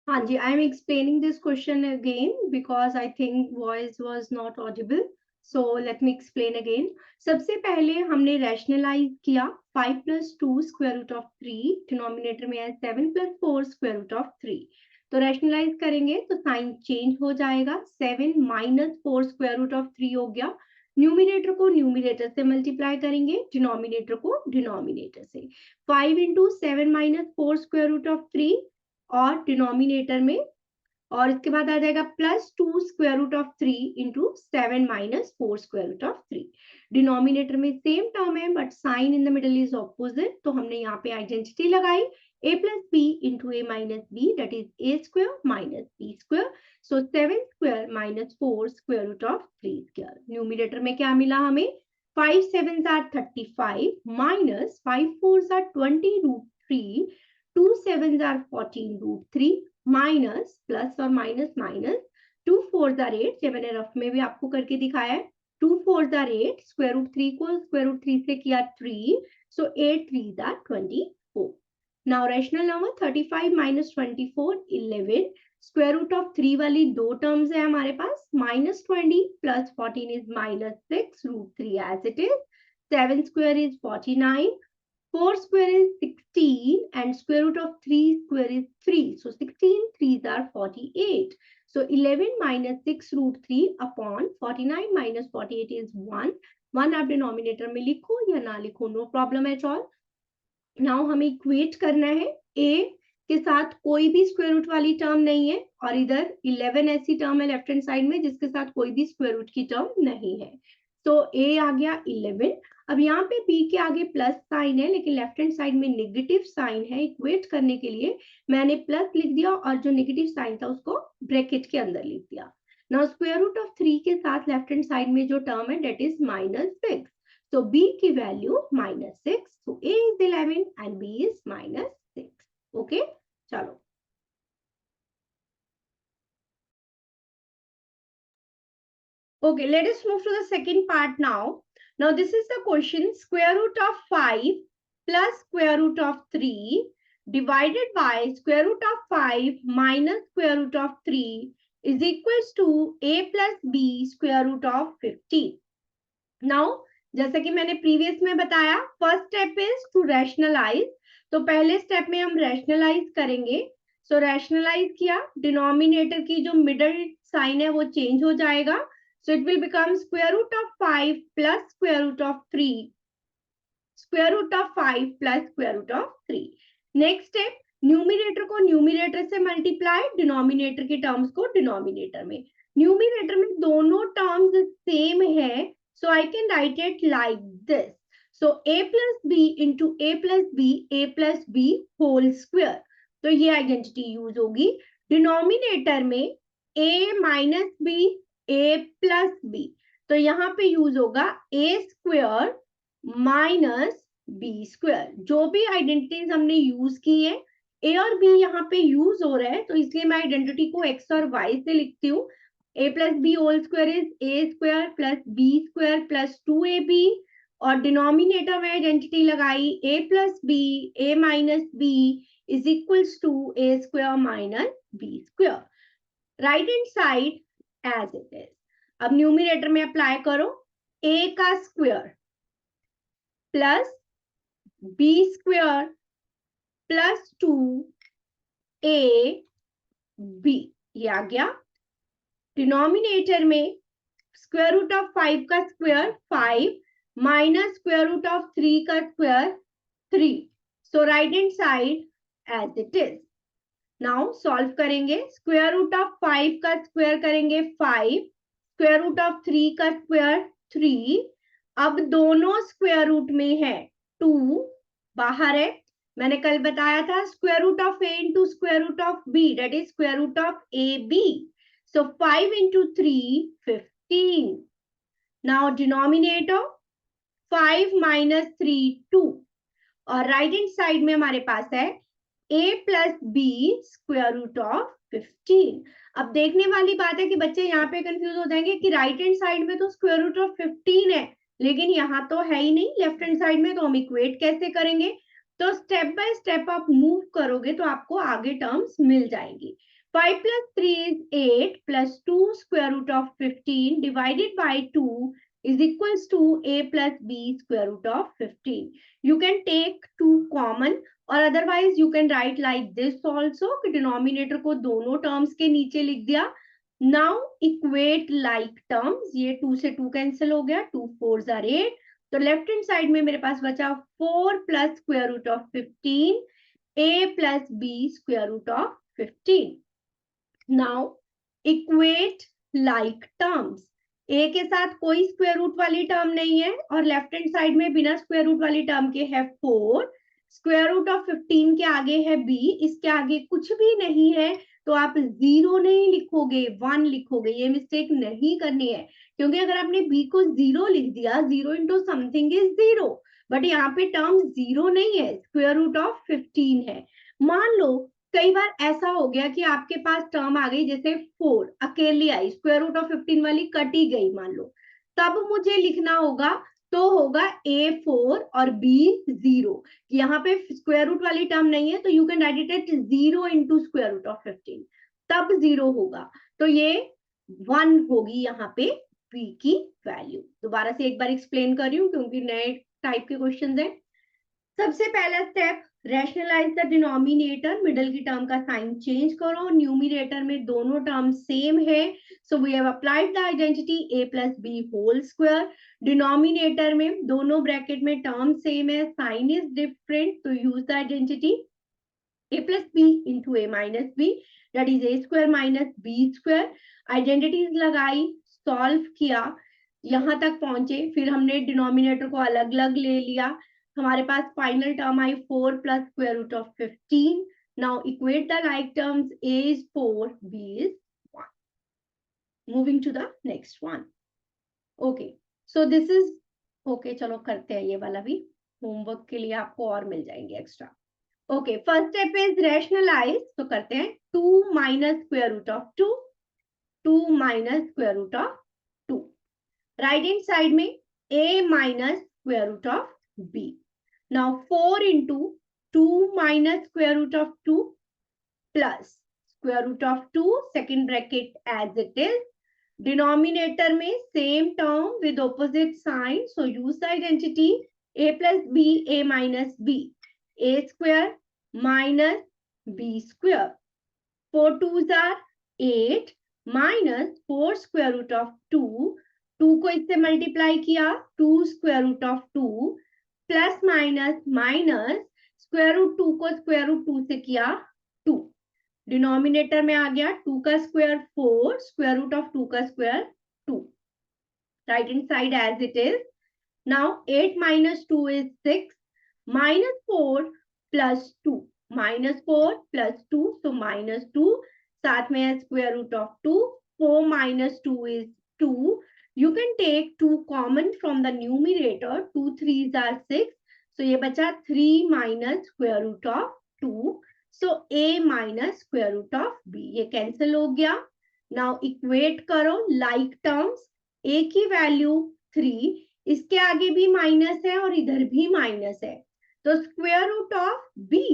हाँ जी, I am explaining this question again because I think voice was not audible, so let me explain again. सबसे पहले हमने rationalise किया 5 + 2 square root of 3, denominator में है 7 + 4 स्क्वायर रूट ऑफ 3। तो रैशनलाइज करेंगे तो साइन चेंज हो जाएगा, 7 - 4 स्क्वायर रूट ऑफ 3 हो गया। न्यूमिनेटर को न्यूमिनेटर से मल्टीप्लाई करेंगे, डिनोमिनेटर को डिनोमिनेटर से। 5 × 7 - 4 स्क्वायर रूट ऑफ 3 और डिनोमिनेटर में, और इसके बाद आ जाएगा +2 square root of 3 into 7 - 4 square root of 3। Denominator में सेम टर्म है but sign in the middle is opposite, तो हमने यहाँ पे आइडेंटिटी लगाई a + b into a - b, that is a square - b square. So 7 square - 4 square root of 3 square. Numerator में क्या मिला हमें? 5 × 7 = 35 - 5 × 4 = 20 √3, 2 × 7 = 14 √3 माइनस प्लस और माइनस माइनस, 2 × 4 = 8, ये मैंने रफ में भी आपको करके दिखाया है। 2 × 4 = 8, स्क्वायर रूट 3 को स्क्वायर रूट 3 से किया 3, so 8 × 3 = 24। Now rational number 35 - 24 11, square root of 3 वाली दो टर्म्स है हमारे पास, -20 + 14 is -6 √3 as it is, 7 square is 49, 4 square is 16 and square root of 3 square is 3. So 16 3s are 48. So 11 - 6 √3 upon 49 - 48 is 1. 1 आप denominator में लिखो या ना लिखो, no problem at all. Now हमें इक्वेट करना है, a के साथ कोई भी स्क्वायर रूट वाली टर्म नहीं है और इधर 11 ऐसी टर्म है लेफ्ट हैंड साइड में जिसके साथ कोई भी स्क्वायर रूट की टर्म नहीं है। तो a आ गया 11। अब यहाँ पे b के आगे प्लस साइन है लेकिन लेफ्ट हैंड साइड में नेगेटिव साइन है, इक्वेट करने के लिए मैंने प्लस लिख दिया और जो नेगेटिव साइन था उसको ब्रैकेट के अंदर लिख दिया। नाउ स्क्वायर रूट ऑफ 3 के साथ लेफ्ट हैंड साइड में जो टर्म है दैट इज -6, so b की value -6, so a is 11 and b is -6. Okay, चलो। Okay, let us move to the second part now. Now this is the question, square root of 5 plus square root of 3 divided by square root of 5 minus square root of 3 is equals to a plus b square root of 15. Now जैसा कि मैंने previous में बताया, first step is to rationalise, तो पहले step में हम rationalise करेंगे। सो रैशनलाइज किया, डिनोमिनेटर की जो मिडल साइन है वो चेंज हो जाएगा, so it will become square root of 5 plus square root of 3, square root of 5 plus square root of 3। Next step, numerator को न्यूमिनेटर से मल्टीप्लाई, डिनोमिनेटर के टर्म्स को डिनोमिनेटर में। न्यूमिनेटर में दोनों टर्म्स सेम है, so I can write it like this. So a plus b into a plus b whole square. तो ये आइडेंटिटी यूज होगी। डिनोमिनेटर में a minus b, a plus b, तो यहाँ पे यूज होगा a square minus b square. जो भी आइडेंटिटीज हमने यूज की है, ए और बी यहाँ पे यूज हो रहा है, तो इसलिए मैं आइडेंटिटी को एक्स और वाई से लिखती हूँ। a plus b whole square is a square plus b square plus 2ab, और डिनोमिनेटर में आइडेंटिटी लगाई a plus b, a minus b is equals to a square minus b square. Right hand side as it is. अब numerator में apply करो, a का square plus b square plus 2ab, ये आ गया। Denominator में square root of 5 का square 5 minus square root of 3 का square 3, so right hand side as it is. Now solve करेंगे, स्क्वायर रूट ऑफ 5 का स्क्वायर करेंगे 5, स्क्वायर रूट ऑफ 3 का square 3। अब दोनों स्क्वायर रूट में है, 2 बाहर है। मैंने कल बताया था square root of a into square root of b, that is square root of ab. So 5 into 3, 15. Now denominator 5 minus 3, 2. और राइट हैंड साइड में हमारे पास है a plus b square root of 15। अब देखने वाली बात है कि बच्चे यहाँ पे कंफ्यूज हो जाएंगे कि राइट हैंड साइड में तो स्क्वायर रूट ऑफ 15 है लेकिन यहाँ तो है ही नहीं लेफ्ट हैंड साइड में, तो हम इक्वेट कैसे करेंगे? तो स्टेप बाय स्टेप आप मूव करोगे तो आपको आगे टर्म्स मिल जाएंगी। 5 plus 3 is 8 plus 2 square root of 15 divided by 2 is equals to a plus b square root of 15. You can take 2 common or otherwise you can write like this also कि denominator को दोनों terms के नीचे लिख दिया. Now equate like terms. ये 2 से 2 cancel हो गया. 2 4s are 8. तो लेफ्ट हैंड साइड में मेरे पास बचा 4 plus square root of 15 a plus b square root of 15. Now equate like terms. a के साथ कोई स्क्वायर रूट वाली टर्म नहीं है और लेफ्ट हैंड साइड में बिना स्क्वायर रूट वाली टर्म के है 4. स्क्वायर रूट ऑफ 15 के आगे है b, इसके आगे कुछ भी नहीं है तो आप 0 नहीं लिखोगे 1 लिखोगे. ये मिस्टेक नहीं करनी है क्योंकि अगर आपने b को 0 लिख दिया 0 इंटू समथिंग इज 0, बट यहाँ पे टर्म 0 नहीं है, स्क्वायर रूट ऑफ 15 है. मान लो कई बार ऐसा हो गया कि आपके पास टर्म आ गई जैसे 4 अकेली आई, स्क्वायर रूट ऑफ 15 वाली कटी गई मान लो, तब मुझे लिखना होगा तो होगा a4 और b0. यहाँ पे स्क्वायर रूट वाली टर्म नहीं है तो you can write it at 0 into square root of 15, तब 0 होगा. तो ये 1 होगी यहाँ पे b की वैल्यू. दोबारा से एक बार एक्सप्लेन कर रही हूँ क्योंकि नए टाइप के क्वेश्चन है. सबसे पहला step rationalise the denominator. Middle की टर्म का साइन चेंज करो. न्यूमिनेटर में दोनों टर्म सेम है so we have applied the identity a plus b whole square. Denominator में दोनों ब्रैकेट में टर्म सेम है, साइन इज डिफरेंट, तो use the identity a plus b into a minus b that is a square minus b square. Identities लगाई, solve किया, यहां तक पहुंचे, फिर हमने डिनोमिनेटर को अलग अलग ले लिया. हमारे पास final term I 4 plus square root of 15. Now equate the like terms, a is 4, b is 1. Moving to the next one. Okay so this is okay. चलो करते हैं ये वाला भी, होमवर्क के लिए आपको और मिल जाएंगे extra. Okay first step is rationalise. तो करते हैं 2 minus square root of 2, 2 minus square root of 2. Right hand side में a minus square root of b. Now 4 into 2 minus square root of 2 plus square root of 2, second bracket as it is. Denominator में same term with opposite sign, so use the identity a plus b, a minus b, a square minus b square. 4 2s are 8 minus 4 square root of 2. 2 को इससे multiply किया 2 square root of 2 plus minus minus square root 2 को square root 2 से किया 2. Denominator में आ गया 2 का square 4, square root of 2 का square 2. Right hand side as it is. Now 8 minus 2 is 6, minus 4 plus 2, minus 4 plus 2 so minus 2, साथ में है square root of 2. 4 minus 2 is 2. You can take 2 common from the numerator. 2 3s are 6. So ये बचा 3 minus square root of 2. So a minus square root of b. ये cancel हो गया. Now equate करो like terms. a की value 3, इसके आगे भी माइनस है और इधर भी माइनस है, तो square root of b.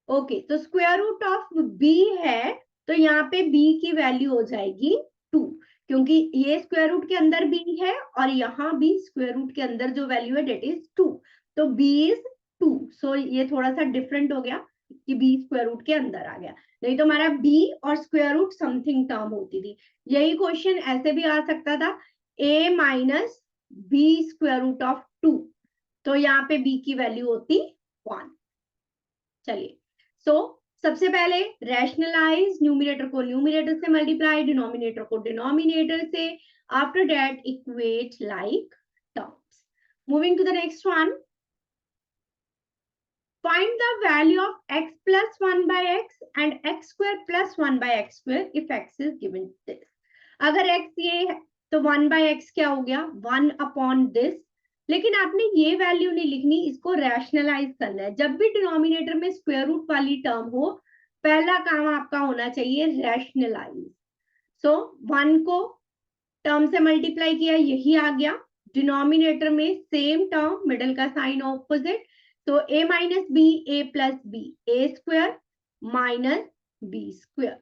Okay तो स्क्वायर रूट ऑफ b है तो यहाँ पे b की वैल्यू हो जाएगी 2 क्योंकि ये स्क्वायर रूट के अंदर b है और यहाँ भी स्क्वायर रूट के अंदर जो वैल्यू है डेट इज 2, तो b इज 2. सो ये थोड़ा सा डिफरेंट हो गया कि b स्क्वायर रूट के अंदर आ गया, नहीं तो हमारा b और स्क्वायर रूट समथिंग टर्म होती थी. यही क्वेश्चन ऐसे भी आ सकता था a minus b square root of 2, तो यहाँ पे b की वैल्यू होती 1. चलिए सो सबसे पहले रैशनलाइज, न्यूमिनेटर को न्यूमिनेटर से मल्टीप्लाई, डिनोमिनेटर को डिनोमिनेटर से. After that equate like terms. Moving to the next one. Find the value of x plus 1 by x and x square plus 1 by x square if x is given this. अगर x ये है तो 1 by x क्या हो गया 1 upon this. लेकिन आपने ये वैल्यू नहीं लिखनी, इसको रैशनलाइज करना है. जब भी डिनोमिनेटर में स्क्वायर रूट वाली टर्म हो पहला काम आपका होना चाहिए रैशनलाइज. सो 1 को टर्म से मल्टीप्लाई किया, यही आ गया. डिनोमिनेटर में सेम टर्म, मिडल का साइन ऑपोजिट, तो a minus b, a plus b, a square minus b square.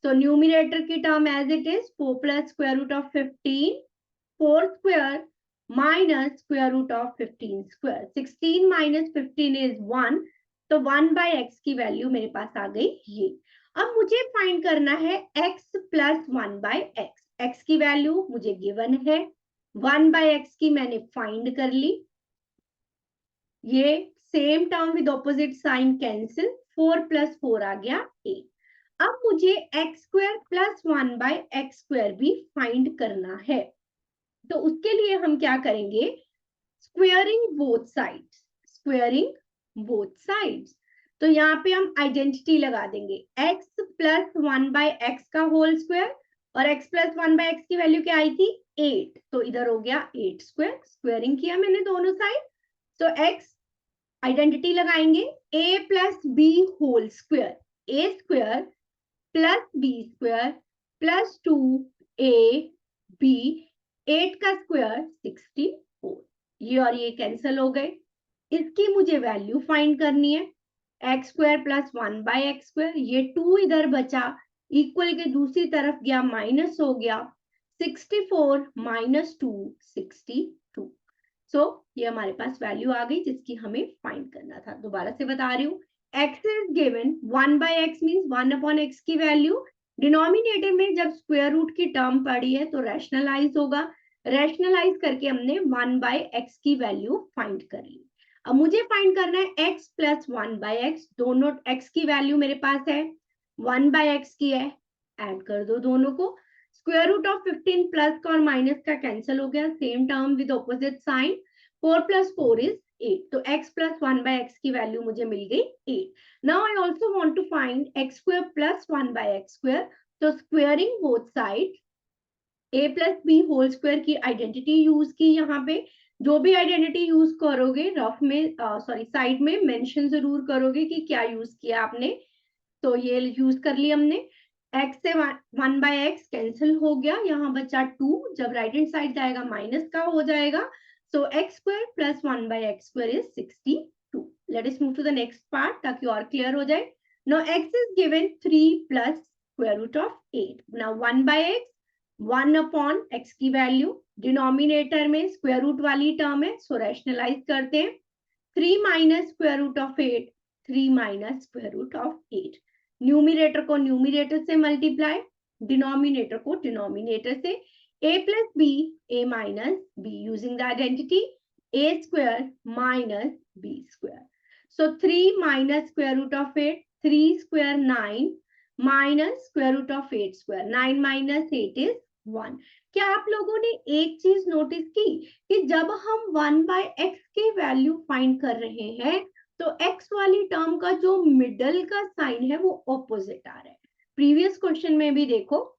So numerator की term as it is 4 plus square root of 15 4 square minus square root of 15 square. 16 minus 15 is 1. तो 1 by x की value मेरे पास आ गई ये. अब मुझे find करना है x plus 1 by x. X की वैल्यू मुझे गिवन है, 1 बाय एक्स की मैंने फाइंड कर ली. ये same term with opposite sign cancel, 4 plus 4 आ गया 8. अब मुझे x square plus 1 by x square भी फाइंड करना है. तो उसके लिए हम क्या करेंगे, squaring both sides. Squaring both sides. तो यहाँ पे हम आइडेंटिटी लगा देंगे, x प्लस 1 बाय एक्स का होल स्क्वायर और x प्लस 1 बाय एक्स की वैल्यू क्या आई थी 8. तो इधर हो गया 8 स्क्वायर. स्क्वेयरिंग किया मैंने दोनों साइड. तो x आइडेंटिटी लगाएंगे, a plus b whole square. A square plus b square plus 2ab, 8 का स्क्वायर 64. ये और ये कैंसिल हो गए. इसकी मुझे वैल्यू फाइंड करनी है, x square plus 1 by x square. ये 2 इधर बचा, इक्वल के दूसरी तरफ गया माइनस हो गया. 64 माइनस 2 62. सो ये हमारे पास वैल्यू आ गई जिसकी हमें फाइंड करना था. दोबारा से बता रही हूँ, x is given 1 by x means 1 upon x की वैल्यू. डिनोमिनेटर में जब स्क्वायर रूट की टर्म पड़ी है तो रैशनलाइज होगा. रैशनलाइज करके हमने 1 बाय एक्स की वैल्यू फाइंड कर ली. अब मुझे फाइंड करना है x प्लस 1 बाय एक्स. दोनों x की वैल्यू मेरे पास है, 1 बाय एक्स की है, ऐड कर दो दोनों को. स्क्वायर रूट ऑफ 15 प्लस का और माइनस का कैंसिल हो गया, same term with opposite sign. 4 plus 4 is 8. तो x प्लस 1 बाय एक्स की वैल्यू मुझे मिल गई 8. Now I also want to find x square plus 1 by x square. तो squaring both side, a plus b whole square की identity use की. यहाँ पे जो भी आइडेंटिटी यूज करोगे रफ में साइड में मेंशन जरूर करोगे कि क्या यूज किया आपने. तो ये यूज कर ली हमने. x से 1 बाय एक्स कैंसिल हो गया, यहाँ बचा 2. जब राइट हैंड साइड जाएगा माइनस का हो जाएगा. So x square plus 1 by x square is 62. Let us move to the next part ताकि और clear हो जाए. Now x is given 3 plus square root of 8. Now 1 by x, 1 upon x की value. Denominator में square root वाली term है, so rationalize करते हैं. 3 minus square root of 8, 3 minus square root of 8. Numerator को numerator से multiply, denominator को denominator से. a plus b, a minus b, using the identity a square minus b square. So 3 minus square root of 8, 3 square 9 minus square root of 8 square. 9 minus 8 is 1. क्या आप लोगों ने एक चीज notice की कि जब हम 1 बाय एक्स की वैल्यू फाइंड कर रहे हैं तो x वाली टर्म का जो मिडल का साइन है वो ऑपोजिट आ रहा है. प्रीवियस क्वेश्चन में भी देखो,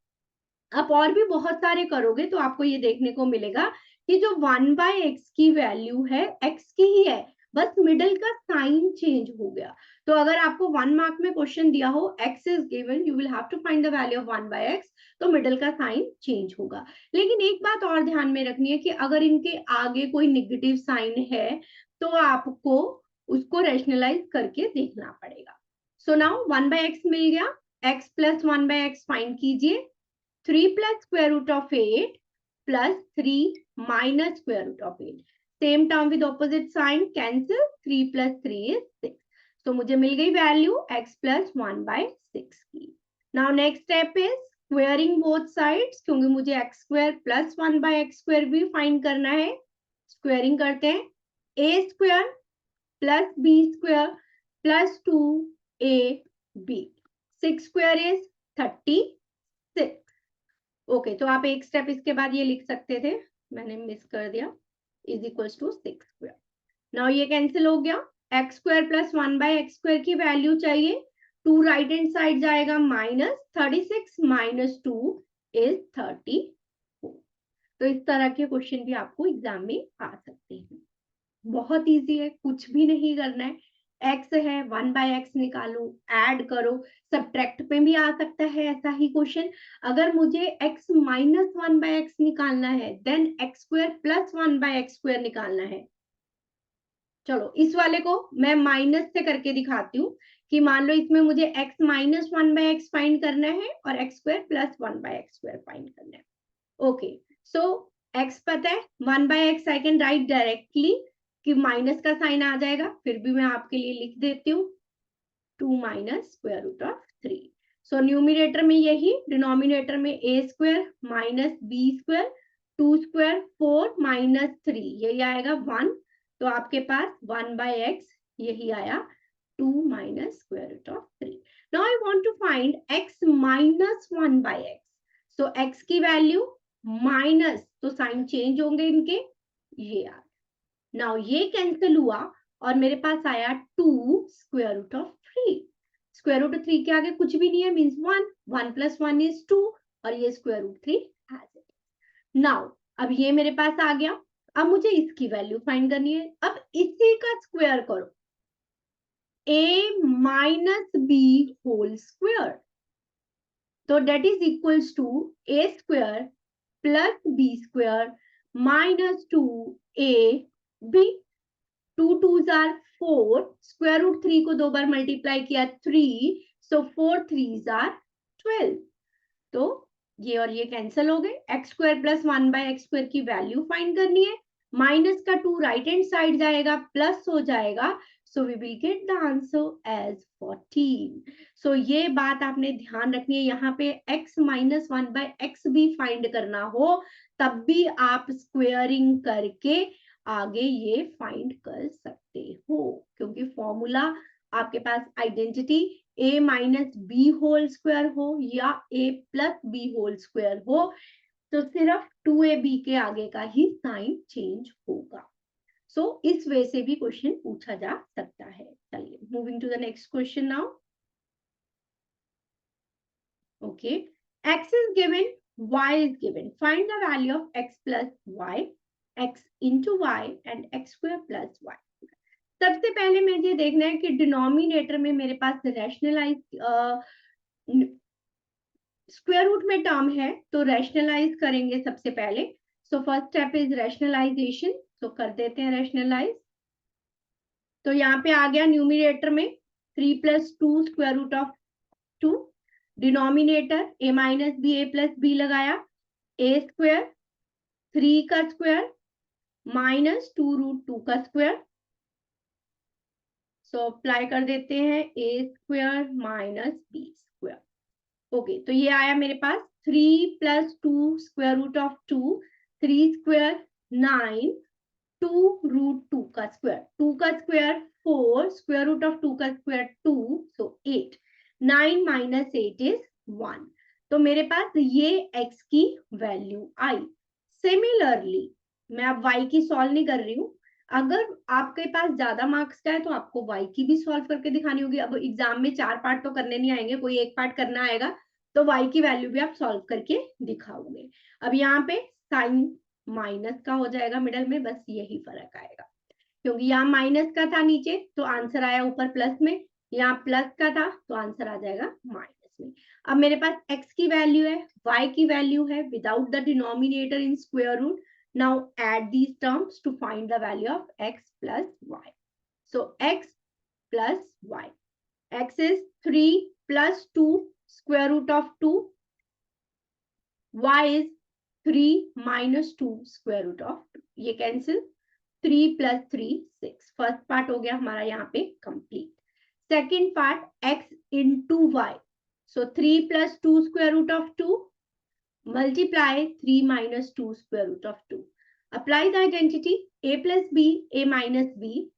आप और भी बहुत सारे करोगे तो आपको ये देखने को मिलेगा कि जो 1 बाय एक्स की वैल्यू है x की ही है, बस मिडल का साइन चेंज हो गया. तो अगर आपको 1 मार्क में क्वेश्चन दिया हो x is given, you will have to find the value of 1 by x, तो मिडल का साइन चेंज होगा. लेकिन एक बात और ध्यान में रखनी है कि अगर इनके आगे कोई नेगेटिव साइन है तो आपको उसको रैशनलाइज करके देखना पड़ेगा. सो नाउ 1 बाय एक्स मिल गया, x plus 1 by x find कीजिए. 3 plus square root of 8 plus 3 minus square root of 8. Same term with opposite sign cancel. 3 plus 3 is 6. So मुझे मिल गई वैल्यू x plus 1 by 6 की. Now next step is squaring both sides, क्योंकि मुझे x square plus 1 by x square भी find करना है. Squaring करते हैं, a square plus b square plus 2ab. 6 square is 36. Okay, तो आप एक स्टेप इसके बाद ये लिख सकते थे, मैंने मिस कर दिया, is equals to 6 square. Now ये कैंसिल हो गया. X square plus 1 by x square की वैल्यू चाहिए. 2 राइट हैंड साइड जाएगा माइनस, 36 माइनस 2 इज 34. तो इस तरह के क्वेश्चन भी आपको एग्जाम में आ सकते हैं. बहुत इजी है, कुछ भी नहीं करना है. x है, 1 बाय एक्स निकालो, ऐड करो. सब्ट्रैक्ट पे भी आ सकता है ऐसा ही क्वेश्चन. अगर मुझे x माइनस 1 बाय एक्स निकालना है then x square plus 1 by x square निकालना है. चलो इस वाले को मैं माइनस से करके दिखाती हूँ कि मान लो इसमें मुझे x माइनस 1/x फाइंड करना है और x square plus 1/x square find करना है. ओके, सो x पता है, 1/x I can write directly कि माइनस का साइन आ जाएगा, फिर भी मैं आपके लिए लिख देती हूँ 2 minus square root of 3. So numerator में यही, डिनोमिनेटर में a square minus b square 2 square 4 minus 3, यही आएगा 1. तो आपके पास 1/x यही आया 2 minus square root of 3. Now I want to find x minus 1/x. So x की वैल्यू माइनस, तो साइन चेंज होंगे इनके, ये आ. नाउ ये कैंसिल हुआ और मेरे पास आया 2 square root of 3. Square root 3 के आगे कुछ भी नहीं है, मीन्स 1. 1 प्लस 1 इज 2 और ये square root 3 as it. Now अब ये मेरे पास आ गया. अब मुझे इसकी वैल्यू फाइंड करनी है. अब इसी का स्क्वायर करो, a minus b whole square, तो that is equals to a square plus b square minus 2ab. 2 2s are 4, square root 3 को 2 बार मल्टीप्लाई किया 3, सो 4 3s are 12. तो ये और ये कैंसिल हो गए. x square plus 1/x square की वैल्यू फाइंड करनी है. माइनस का 2 राइट हैंड साइड जाएगा, प्लस हो जाएगा, so we will get the answer as 14. So ये बात आपने ध्यान रखनी है, यहाँ पे x माइनस 1/x भी फाइंड करना हो तब भी आप स्क्वेयरिंग करके आगे ये फाइंड कर सकते हो, क्योंकि फॉर्मूला आपके पास identity a minus b whole square हो या a plus b whole square हो, तो सिर्फ 2ab के आगे का ही साइन चेंज होगा. सो इस वे से भी क्वेश्चन पूछा जा सकता है. चलिए moving to the next question now. Okay, x is given, y is given. Find the value of x plus y, x into y and x square plus y. सबसे पहले मुझे देखना है कि डिनोमिनेटर में मेरे पास रैशनलाइज स्क्वायर रूट में टर्म है, तो रैशनलाइज करेंगे सबसे पहले. So first step is rationalisation. तो कर देते हैं रैशनलाइज. तो यहाँ पे आ गया न्यूमिनेटर में 3 plus 2 square root of 2. Denominator a minus b, a plus b लगाया, a स्क्वायर 3 का स्क्वायर माइनस 2 रूट 2 का स्क्वायर. सो अप्लाई कर देते हैं a square minus b square. Okay, तो ये आया मेरे पास 3 plus 2 square root of 2, 3 square 9, 2 root 2 का स्क्वायर, 2 का स्क्वायर 4, स्क्वायर रूट ऑफ 2 का स्क्वायर 2, सो 8. 9 minus 8 is 1. तो मेरे पास ये x की वैल्यू आई. सिमिलरली मैं अब y की सॉल्व नहीं कर रही हूँ. अगर आपके पास ज्यादा मार्क्स का है तो आपको y की भी सॉल्व करके दिखानी होगी. अब एग्जाम में 4 पार्ट तो करने नहीं आएंगे, कोई एक पार्ट करना आएगा, तो y की वैल्यू भी आप सॉल्व करके दिखाओगे. अब यहाँ पे साइन माइनस का हो जाएगा मिडल में, बस यही फर्क आएगा, क्योंकि यहाँ माइनस का था नीचे तो आंसर आया ऊपर प्लस में, यहाँ प्लस का था तो आंसर आ जाएगा माइनस में. अब मेरे पास x की वैल्यू है, y की वैल्यू है, without the denominator in square root. Now add these terms to find the value of x plus y. So x plus y, x is 3 plus 2 square root of 2, y is 3 minus 2 square root of 2. ये cancel, 3 plus 3 6. First part हो गया हमारा यहाँ पे complete. Second part x into y. So 3 plus 2 square root of 2 मल्टीप्लाई 3 minus 2 square root of 2. Apply the identity a plus b, a minus b,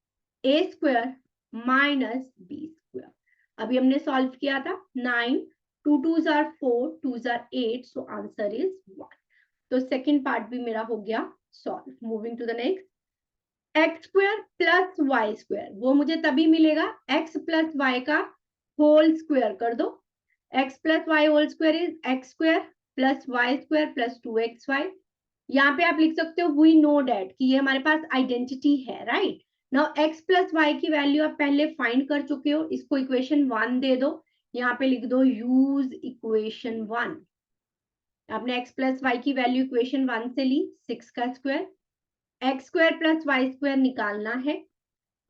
a square minus b square. अभी हमने solve किया था 9, 2 2s are 4, 2s are 8, so answer is 1. तो second part भी मेरा हो गया solve. Moving to the next. X square plus y square, वो मुझे तभी मिलेगा एक्स प्लस वाई का होल स्क्वायर कर दो. X plus y whole square is x square plus y square plus 2xy. यहाँ पे आप लिख सकते हो वी नो डैट कि ये हमारे पास आइडेंटिटी है, right. Now x plus y की वैल्यू आप पहले फाइंड कर चुके हो, इसको इक्वेशन 1 दे दो. यहाँ पे लिख दो यूज इक्वेशन 1. आपने एक्स प्लस वाई की वैल्यू इक्वेशन 1 से ली, 6 का square. X square plus y square निकालना है.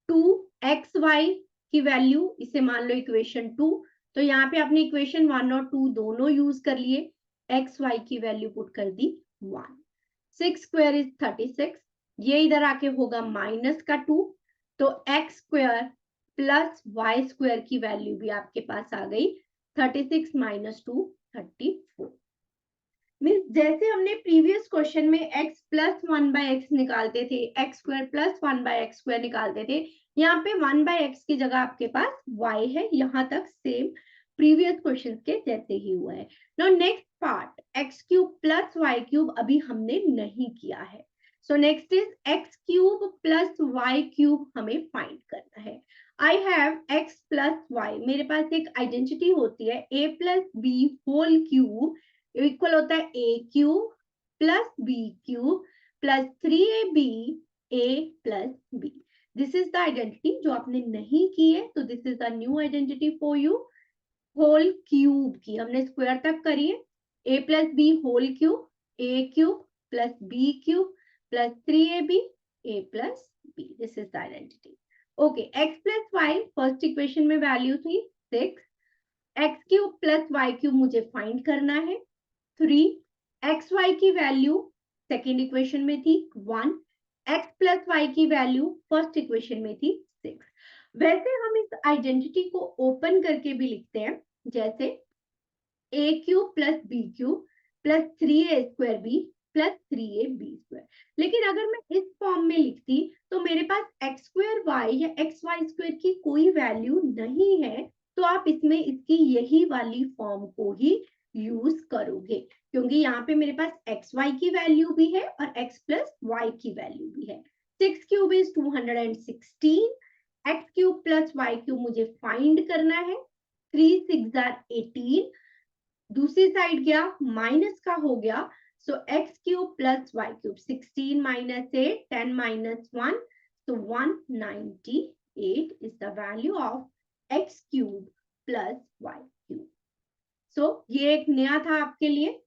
2xy की वैल्यू, इसे मान लो इक्वेशन 2, तो यहाँ पे आपने इक्वेशन 1 और 2 दोनों यूज कर लिए, xy की वैल्यू पुट कर दी 1, 6 स्क्वायर इज 36, ये इधर आके होगा माइनस का 2, तो x square plus y square की वैल्यू भी आपके पास आ गई 36 माइनस 2 34। मीन्स जैसे हमने प्रीवियस क्वेश्चन में x प्लस 1/x निकालते थे, x square plus 1/x square निकालते थे, यहाँ पे 1/x की जगह आपके पास y है, यहाँ तक सेम प्रीवियस क्वेश्चन के जैसे ही हुआ है। Now next part, x cube plus y cube अभी हमने नहीं किया है, so next is x cube plus y cube हमें फाइंड करना है। I have x plus y, मेरे पास एक आइडेंटिटी होती है a plus b whole cube equal होता है a cube plus b cube plus 3ab a plus b। This is the identity जो आपने नहीं की है, तो this is the new identity for you. Whole cube की हमने स्क्वायर तक करी है, a plus b whole cube, a cube plus b cube plus 3ab a plus b, this is the identity. Okay, x plus y first equation में value थी 6, x cube plus y cube मुझे find करना है 3, xy की value second equation में थी 1, x plus y की value first equation में थी 6। वैसे हम इस आइडेंटिटी को ओपन करके भी लिखते हैं, जैसे a cube plus b cube plus 3a square b plus 3ab square. लेकिन अगर मैं इस फॉर्म में लिखती तो मेरे पास x स्क्वायर वाई या एक्स वाई स्क्वायर की कोई वैल्यू नहीं है, तो आप इसमें इसकी यही वाली फॉर्म को ही यूज करोगे, क्योंकि यहाँ पे मेरे पास एक्स वाई की वैल्यू भी है और एक्स प्लस वाई की वैल्यू भी है। 6 cube is 216, x cube plus y cube मुझे फाइंड करना है, 3 6 आर 18, दूसरी साइड गया माइनस का हो गया, so x cube plus y cube 16 minus 8 10 minus 1, so 198 is the value of x cube plus y cube. So ये एक नया था आपके लिए,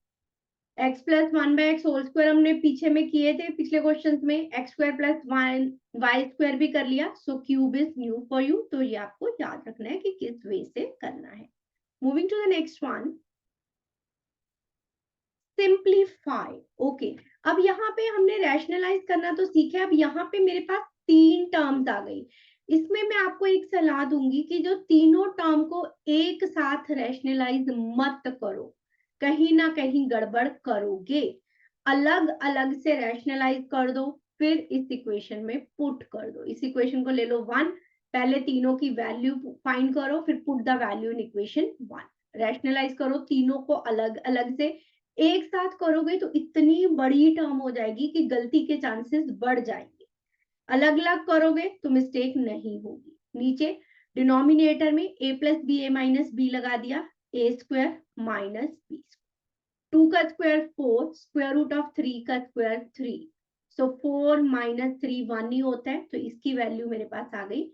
x plus 1/x whole square हमने पीछे में किए थे पिछले क्वेश्चंस में, x square plus y square भी कर लिया, so cube is new for you, तो ये आपको याद रखना है कि किस वे से करना है। Moving to the next one, simplify. Okay, अब यहाँ पे हमने रैशनलाइज करना तो सीखा, अब यहाँ पे मेरे पास 3 टर्म्स आ गई, इसमें मैं आपको एक सलाह दूंगी कि जो तीनों टर्म को एक साथ रैशनलाइज मत करो, कहीं ना कहीं गड़बड़ करोगे, अलग अलग से रैशनलाइज कर दो, फिर इस इक्वेशन में पुट कर दो। इस इक्वेशन को ले लो 1, पहले तीनों की वैल्यू फाइंड करो, फिर put the value in equation 1, rationalise करो तीनों को अलग अलग से, एक साथ करोगे तो इतनी बड़ी टर्म हो जाएगी कि गलती के चांसेस बढ़ जाएंगे, अलग अलग करोगे तो मिस्टेक नहीं होगी। नीचे डिनोमिनेटर में a plus b a minus b लगा दिया, a square minus b square, 2 का स्क्वायर 4, स्क्वायर रूट ऑफ 3 का स्क्वायर 3, सो 4 माइनस 3 1 ही होता है, तो इसकी वैल्यू मेरे पास आ गई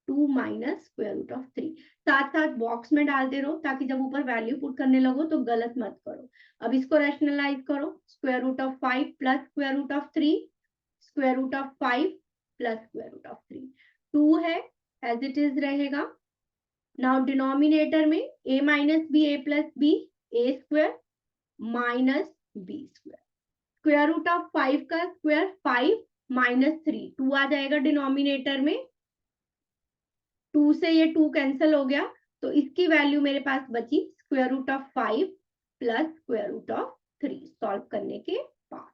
2 माइनस स्क्वायर रूट ऑफ 3। साथ साथ बॉक्स में डालते रहो ताकि जब ऊपर वैल्यू पुट करने लगो तो गलत मत करो। अब इसको रैशनलाइज करो, square root of 5 plus square root of 3, square root of 5 plus square root of 3, 2 है एज इट इज रहेगा। नाउ डिनोमिनेटर में a minus b a plus b, a square minus b square, square root of 5 का square 5 minus 3, 2 आ जाएगा denominator में, 2 से ये 2 cancel हो गया, तो इसकी वैल्यू मेरे पास बची square root of 5 plus square root of 3 solve करने के बाद।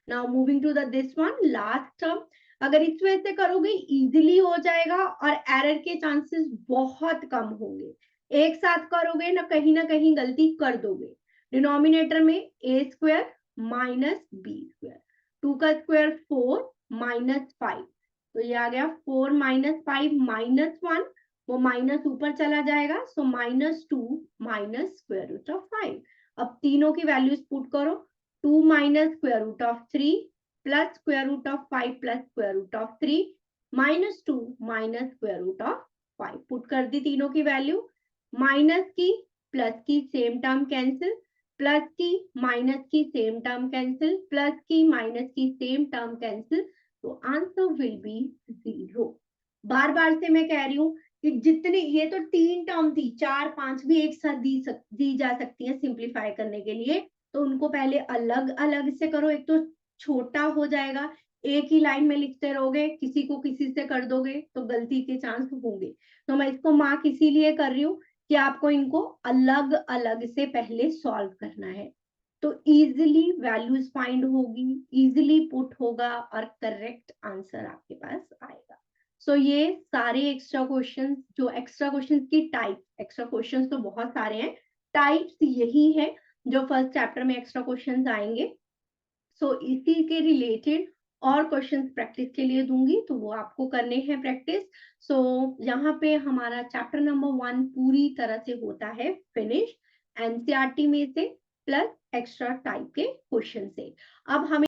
Now moving to the this one last term, अगर इस वजह से करोगे इजीली हो जाएगा और एरर के चांसेस बहुत कम होंगे, एक साथ करोगे ना कहीं गलती कर दोगे। डिनोमिनेटर में a square minus b square, 2 का स्क्वायर 4 माइनस 5, तो ये आ गया 4 माइनस 5 माइनस 1, वो माइनस ऊपर चला जाएगा, so minus 2 minus square root of 5। अब तीनों की वैल्यूज पुट करो, 2 minus square root of 3 plus square root of 5 plus square root of 3 minus 2 minus square root of 5, put कर दी तीनों की वैल्यू, माइनस की प्लस की सेम टर्म कैंसिल, प्लस की माइनस की सेम टर्म कैंसिल, प्लस की माइनस की सेम टर्म कैंसिल, तो आंसर विल बी 0। बार बार से मैं कह रही हूँ कि जितनी, ये तो 3 टर्म थी, 4 5 भी एक साथ दी जा सकती है सिंप्लीफाई करने के लिए। तो उनको पहले अलग अलग से करो, एक तो छोटा हो जाएगा, एक ही लाइन में लिखते रहोगे, किसी को किसी से कर दोगे तो गलती के चांस होंगे। तो मैं इसको मार्क इसीलिए कर रही हूँ कि आपको इनको अलग अलग से पहले सॉल्व करना है, तो इजीली वैल्यूज फाइंड होगी, इजीली पुट होगा और करेक्ट आंसर आपके पास आएगा। सो ये सारे एक्स्ट्रा क्वेश्चंस, जो एक्स्ट्रा क्वेश्चंस की टाइप, एक्स्ट्रा क्वेश्चंस तो बहुत सारे हैं, टाइप्स यही है जो फर्स्ट चैप्टर में एक्स्ट्रा क्वेश्चंस आएंगे। सो इसी के रिलेटेड और क्वेश्चंस प्रैक्टिस के लिए दूंगी, तो वो आपको करने हैं प्रैक्टिस। सो यहाँ पे हमारा चैप्टर नंबर 1 पूरी तरह से होता है फिनिश, एनसीईआरटी में से प्लस एक्स्ट्रा टाइप के क्वेश्चन से। अब हमें